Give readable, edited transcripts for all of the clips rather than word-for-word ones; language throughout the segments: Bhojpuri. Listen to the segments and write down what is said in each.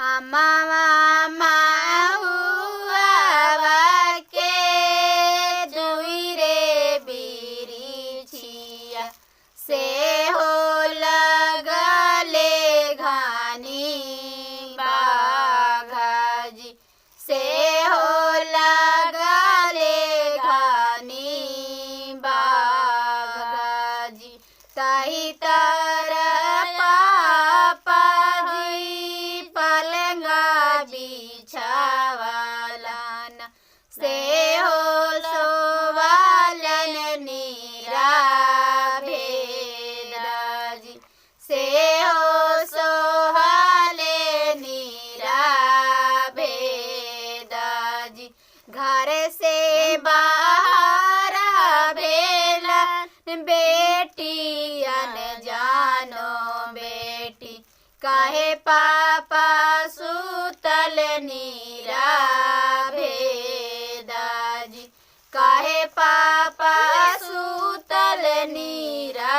अम्मा हुआ के जुई रे बिरिछिया से हो लगले घानी बाघाजी से हो लगले घानी बाघाजी ताही तर पापा जी पलंगा बिछावालन से हो सोवालन नीरा भेदाजी से हो सोहाले नीरा भेदाजी घर से बाहर भेला बेटियन जानो बेटी काहे पापा सुतल नीरा भेदाजी काहे पापा सुतल नीरा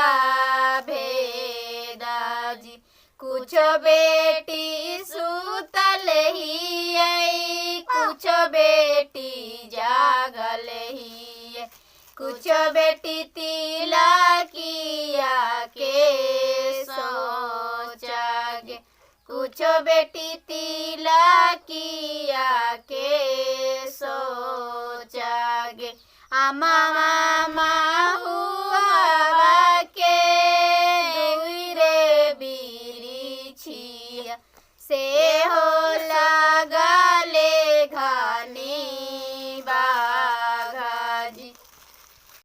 भेदाजी कुछ बेटी सुतल ही कुछ बेटी जागल ही कुछ बेटी तिलकिया के सोचागे कुछ बेटी तिलकिया के सोचागे अम्मा हुआ